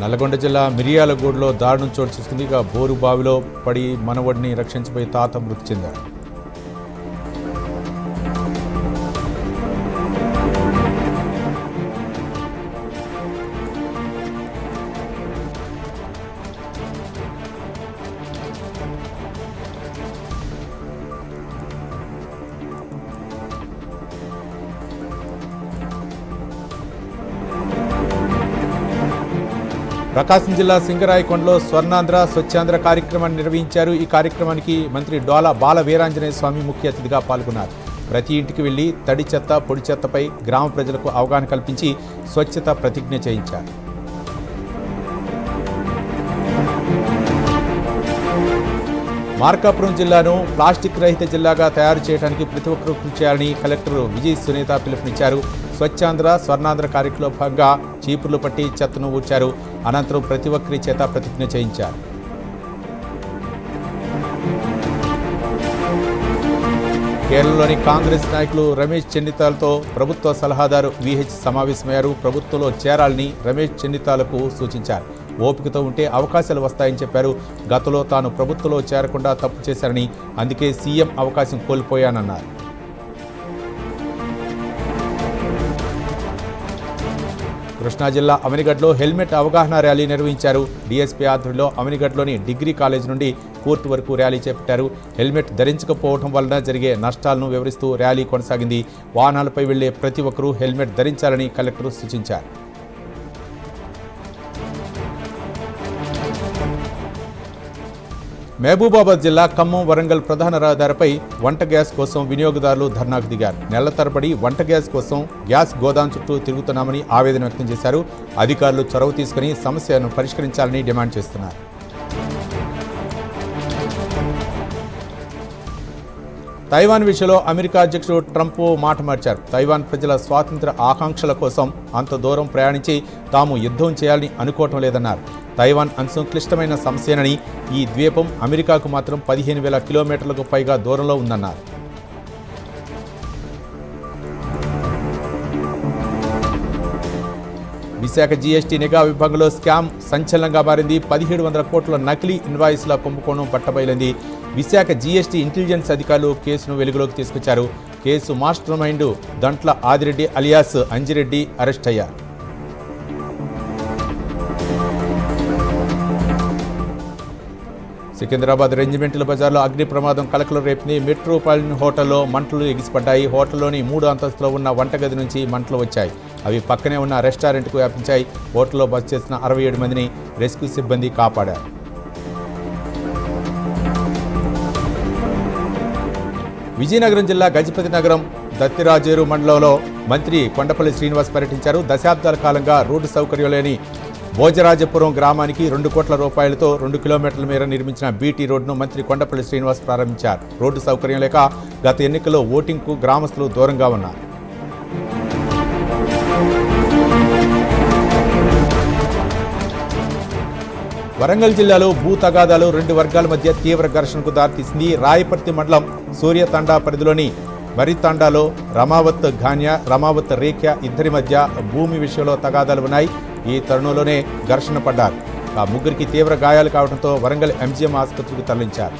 నల్లగొండ జిల్లా మిర్యాలగూడలో దారుణం చోటు చేసుకుంది. బోరు బావిలో పడి మనవడిని రక్షించిపోయి తాత మృతి చెందాడు. ప్రకాశం జిల్లా సింగరాయకొండలో స్వర్ణాంధ్ర స్వచ్ఛాంధ్ర కార్యక్రమాన్ని నిర్వహించారు. ఈ కార్యక్రమానికి మంత్రి డోలా బాల వీరాంజనేయ స్వామి ముఖ్య అతిథిగా పాల్గొన్నారు. ప్రతి ఇంటికి వెళ్లి తడి చెత్త పొడి చెత్తపై గ్రామ ప్రజలకు అవగాహన కల్పించి స్వచ్ఛత ప్రతిజ్ఞ చేయించారు. మార్కాపురం జిల్లాను ప్లాస్టిక్ రహిత జిల్లాగా తయారు చేయడానికి ప్రతి ఒక్కరూ కృషి చేయాలని కలెక్టర్ విజయ్ సునీత పిలుపునిచ్చారు. స్వచ్ఛాంధ్ర స్వర్ణాంధ్ర కార్యక్రమంలో భాగంగా చీపుర్లు పట్టి చెత్తను ఊడ్చారు. అనంతరం ప్రతి ఒక్కరి చేత ప్రతిజ్ఞ చేయించారు. కేరళలోని కాంగ్రెస్ నాయకులు రమేష్ చెన్నితాలతో ప్రభుత్వ సలహాదారు విహెచ్ సమావేశమయ్యారు. ప్రభుత్వంలో చేరాలని రమేష్ చెన్నితాలకు సూచించారు. ఓపికతో ఉంటే అవకాశాలు వస్తాయని చెప్పారు. గతంలో తాను ప్రభుత్వంలో చేరకుండా తప్పు చేశారని, అందుకే సీఎం అవకాశం కోల్పోయానన్నారు. కృష్ణా జిల్లా అవనిగడ్లో హెల్మెట్ అవగాహన ర్యాలీ నిర్వహించారు. డీఎస్పీ ఆధ్వర్యంలో అవనిగడ్లోని డిగ్రీ కాలేజ్ నుండి కోర్టు వరకు ర్యాలీ చేపట్టారు. హెల్మెట్ ధరించకపోవడం వలన జరిగే నష్టాలను వివరిస్తూ ర్యాలీ కొనసాగింది. వాహనాలపై వెళ్లే ప్రతి ఒక్కరూ హెల్మెట్ ధరించాలని కలెక్టర్ సూచించారు. మహబూబాబాద్ జిల్లా ఖమ్మం వరంగల్ ప్రధాన రహదారిపై వంట గ్యాస్ కోసం వినియోగదారులు ధర్నాకు దిగారు. నెలల తరబడి వంట గ్యాస్ కోసం గ్యాస్ గోదాం చుట్టూ తిరుగుతున్నామని ఆవేదన వ్యక్తం చేశారు. అధికారులు చొరవ తీసుకుని సమస్యను పరిష్కరించాలని డిమాండ్ చేస్తున్నారు. తైవాన్ విషయంలో అమెరికా అధ్యక్షుడు ట్రంప్ మాట మార్చారు. తైవాన్ ప్రజల స్వాతంత్ర ఆకాంక్షల కోసం అంత దూరం ప్రయాణించి తాము యుద్ధం చేయాలని అనుకోవటం లేదన్నారు. తైవాన్ అంశం క్లిష్టమైన సమస్యనని, ఈ ద్వీపం అమెరికాకు మాత్రం 15,000 కిలోమీటర్లకు పైగా దూరంలో ఉందన్నారు. విశాఖ జీఎస్టీ నిఘా విభాగంలో స్కామ్ సంచలనంగా మారింది. 1700 కోట్ల నకిలీ ఇన్వాయిస్ల కుంభకోణం పట్టబయలింది. విశాఖ జీఎస్టీ ఇంటెలిజెన్స్ అధికారులు కేసును వెలుగులోకి తీసుకొచ్చారు. కేసు master mind Dantla Adireddy alias Anjireddy arrest అయ్యారు. సికింద్రాబాద్ రెజిమెంటల్ బజార్లో అగ్ని ప్రమాదం కలకలం రేపింది. మెట్రోపాలిటన్ హోటల్లో మంటలు ఎగిసిపడ్డాయి. హోటల్లోని 3 అంతస్తులో ఉన్న వంటగది నుంచి మంటలు వచ్చాయి. అవి పక్కనే ఉన్న రెస్టారెంట్కు వ్యాపించాయి. హోటల్లో బస చేసిన 67 మందిని రెస్క్యూ సిబ్బంది కాపాడారు. విజయనగరం జిల్లా గజపతి నగరం దత్తిరాజేరు మండలంలో మంత్రి కొండపల్లి శ్రీనివాస్ పర్యటించారు. దశాబ్దాల కాలంగా రోడ్డు సౌకర్యం లేని భోజరాజపురం గ్రామానికి 2 కోట్ల రూపాయలతో 2 కిలోమీటర్ల మేర నిర్మించిన బీటీ రోడ్డును మంత్రి కొండపల్లి శ్రీనివాస్ ప్రారంభించారు. రోడ్డు సౌకర్యం లేక గత ఎన్నికల్లో ఓటింగ్కు గ్రామస్తులు దూరంగా ఉన్నారు. వరంగల్ జిల్లాలో భూ తగాదాలు 2 వర్గాల మధ్య తీవ్ర ఘర్షణకు దారితీసింది. రాయపర్తి మండలం సూర్యతండా పరిధిలోని మరితండాలో రమావత్ ఘాన్య, రమావత్ రేఖ్య ఇద్దరి మధ్య భూమి విషయంలో తగాదాలు ఉన్నాయి. ఈ తరుణంలోనే ఘర్షణ పడ్డారు. ఆ ముగ్గురికి తీవ్ర గాయాలు కావడంతో వరంగల్ ఎంజీఎం ఆసుపత్రికి తరలించారు.